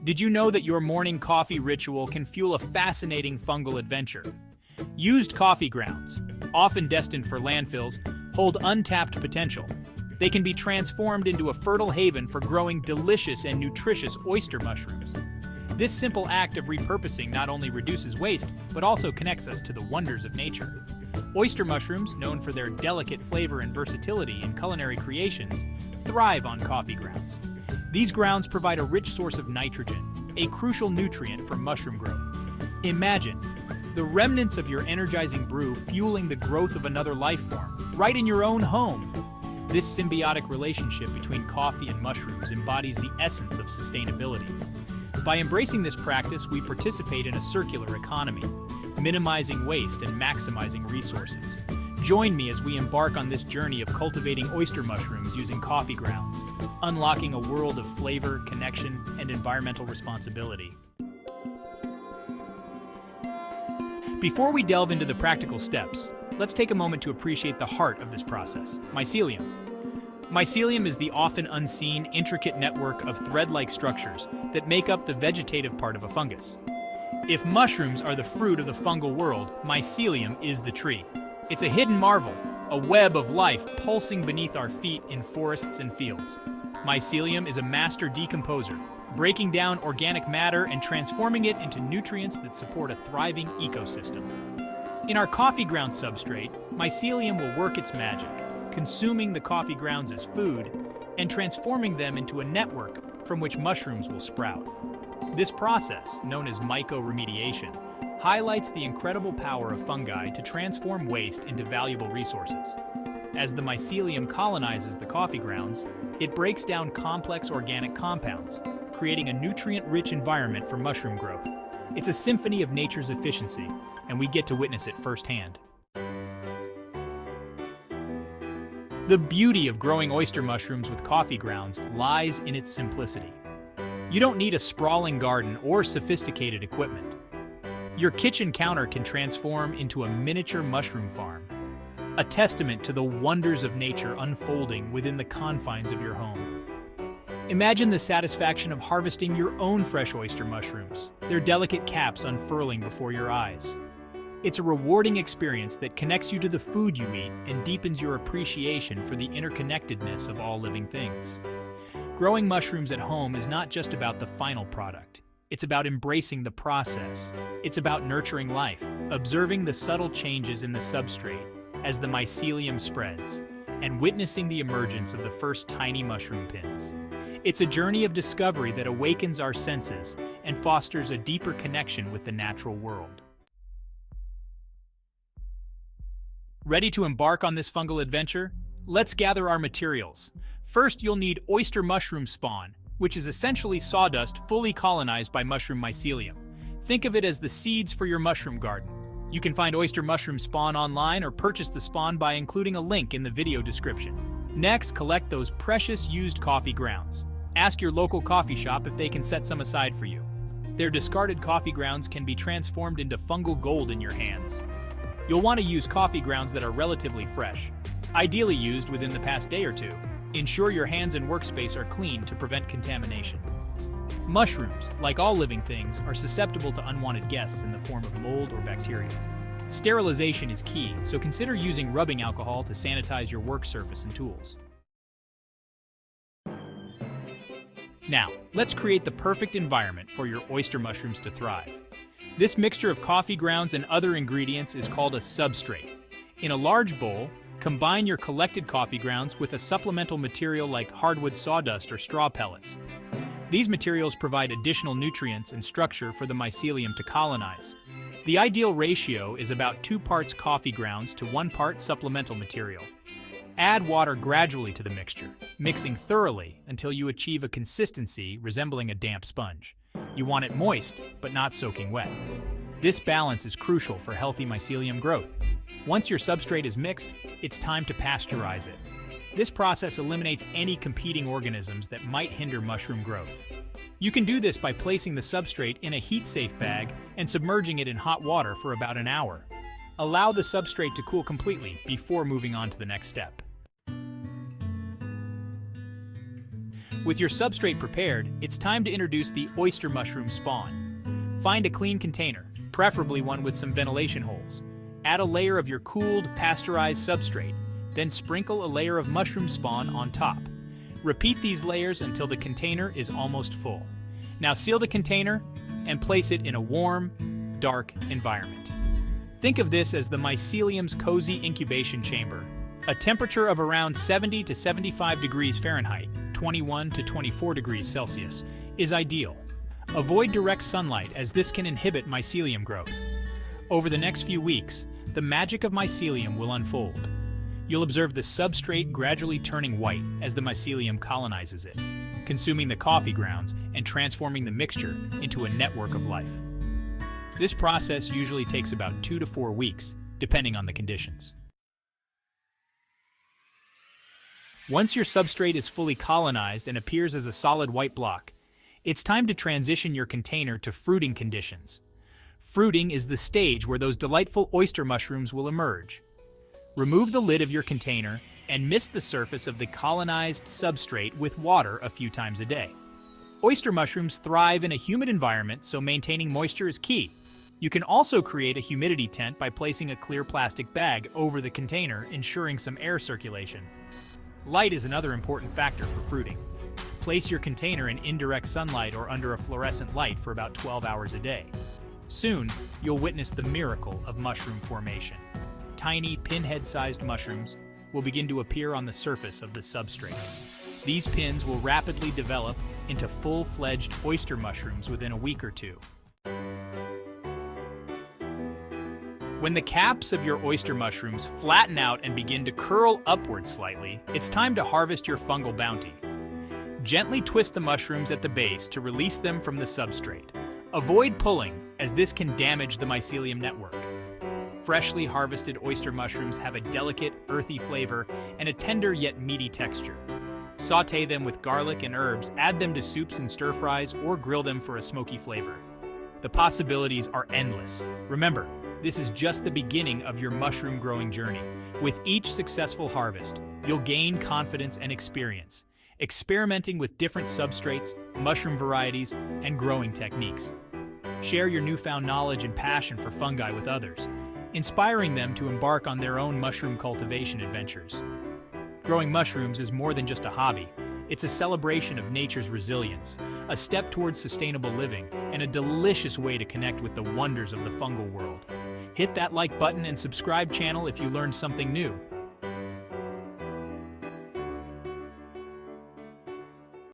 Did you know that your morning coffee ritual can fuel a fascinating fungal adventure? Used coffee grounds, often destined for landfills, hold untapped potential. They can be transformed into a fertile haven for growing delicious and nutritious oyster mushrooms. This simple act of repurposing not only reduces waste, but also connects us to the wonders of nature. Oyster mushrooms, known for their delicate flavor and versatility in culinary creations, thrive on coffee grounds. These grounds provide a rich source of nitrogen, a crucial nutrient for mushroom growth. Imagine the remnants of your energizing brew fueling the growth of another life form, right in your own home. This symbiotic relationship between coffee and mushrooms embodies the essence of sustainability. By embracing this practice, we participate in a circular economy, minimizing waste and maximizing resources. Join me as we embark on this journey of cultivating oyster mushrooms using coffee grounds, unlocking a world of flavor, connection, and environmental responsibility. Before we delve into the practical steps, let's take a moment to appreciate the heart of this process: mycelium. Mycelium is the often unseen, intricate network of thread-like structures that make up the vegetative part of a fungus. If mushrooms are the fruit of the fungal world, mycelium is the tree. It's a hidden marvel, a web of life pulsing beneath our feet in forests and fields. Mycelium is a master decomposer, breaking down organic matter and transforming it into nutrients that support a thriving ecosystem. In our coffee ground substrate, mycelium will work its magic, consuming the coffee grounds as food and transforming them into a network from which mushrooms will sprout. This process, known as mycoremediation, highlights the incredible power of fungi to transform waste into valuable resources. As the mycelium colonizes the coffee grounds, it breaks down complex organic compounds, creating a nutrient-rich environment for mushroom growth. It's a symphony of nature's efficiency, and we get to witness it firsthand. The beauty of growing oyster mushrooms with coffee grounds lies in its simplicity. You don't need a sprawling garden or sophisticated equipment. Your kitchen counter can transform into a miniature mushroom farm, a testament to the wonders of nature unfolding within the confines of your home. Imagine the satisfaction of harvesting your own fresh oyster mushrooms, their delicate caps unfurling before your eyes. It's a rewarding experience that connects you to the food you eat and deepens your appreciation for the interconnectedness of all living things. Growing mushrooms at home is not just about the final product. It's about embracing the process. It's about nurturing life, observing the subtle changes in the substrate as the mycelium spreads, and witnessing the emergence of the first tiny mushroom pins. It's a journey of discovery that awakens our senses and fosters a deeper connection with the natural world. Ready to embark on this fungal adventure? Let's gather our materials. First, you'll need oyster mushroom spawn, which is essentially sawdust fully colonized by mushroom mycelium. Think of it as the seeds for your mushroom garden. You can find oyster mushroom spawn online or purchase the spawn by including a link in the video description. Next, collect those precious used coffee grounds. Ask your local coffee shop if they can set some aside for you. Their discarded coffee grounds can be transformed into fungal gold in your hands. You'll want to use coffee grounds that are relatively fresh, ideally used within the past day or two. Ensure your hands and workspace are clean to prevent contamination. Mushrooms, like all living things, are susceptible to unwanted guests in the form of mold or bacteria. Sterilization is key, so consider using rubbing alcohol to sanitize your work surface and tools. Now, let's create the perfect environment for your oyster mushrooms to thrive. This mixture of coffee grounds and other ingredients is called a substrate. In a large bowl, combine your collected coffee grounds with a supplemental material like hardwood sawdust or straw pellets. These materials provide additional nutrients and structure for the mycelium to colonize. The ideal ratio is about 2 parts coffee grounds to 1 part supplemental material. Add water gradually to the mixture, mixing thoroughly until you achieve a consistency resembling a damp sponge. You want it moist, but not soaking wet. This balance is crucial for healthy mycelium growth. Once your substrate is mixed, it's time to pasteurize it. This process eliminates any competing organisms that might hinder mushroom growth. You can do this by placing the substrate in a heat-safe bag and submerging it in hot water for about an hour. Allow the substrate to cool completely before moving on to the next step. With your substrate prepared, it's time to introduce the oyster mushroom spawn. Find a clean container, preferably one with some ventilation holes. Add a layer of your cooled, pasteurized substrate, then sprinkle a layer of mushroom spawn on top. Repeat these layers until the container is almost full. Now seal the container and place it in a warm, dark environment. Think of this as the mycelium's cozy incubation chamber. A temperature of around 70 to 75 degrees Fahrenheit, 21 to 24 degrees Celsius, is ideal. Avoid direct sunlight as this can inhibit mycelium growth. Over the next few weeks, the magic of mycelium will unfold. You'll observe the substrate gradually turning white as the mycelium colonizes it, consuming the coffee grounds and transforming the mixture into a network of life. This process usually takes about 2 to 4 weeks, depending on the conditions. Once your substrate is fully colonized and appears as a solid white block, it's time to transition your container to fruiting conditions. Fruiting is the stage where those delightful oyster mushrooms will emerge. Remove the lid of your container and mist the surface of the colonized substrate with water a few times a day. Oyster mushrooms thrive in a humid environment, so maintaining moisture is key. You can also create a humidity tent by placing a clear plastic bag over the container, ensuring some air circulation. Light is another important factor for fruiting. Place your container in indirect sunlight or under a fluorescent light for about 12 hours a day. Soon, you'll witness the miracle of mushroom formation. Tiny, pinhead-sized mushrooms will begin to appear on the surface of the substrate. These pins will rapidly develop into full-fledged oyster mushrooms within a week or two. When the caps of your oyster mushrooms flatten out and begin to curl upward slightly, it's time to harvest your fungal bounty. Gently twist the mushrooms at the base to release them from the substrate. Avoid pulling, as this can damage the mycelium network. Freshly harvested oyster mushrooms have a delicate, earthy flavor and a tender yet meaty texture. Sauté them with garlic and herbs, add them to soups and stir-fries, or grill them for a smoky flavor. The possibilities are endless. Remember, this is just the beginning of your mushroom growing journey. With each successful harvest, you'll gain confidence and experience, experimenting with different substrates, mushroom varieties, and growing techniques. Share your newfound knowledge and passion for fungi with others, inspiring them to embark on their own mushroom cultivation adventures. Growing mushrooms is more than just a hobby. It's a celebration of nature's resilience, a step towards sustainable living, and a delicious way to connect with the wonders of the fungal world. Hit that like button and subscribe channel if you learned something new.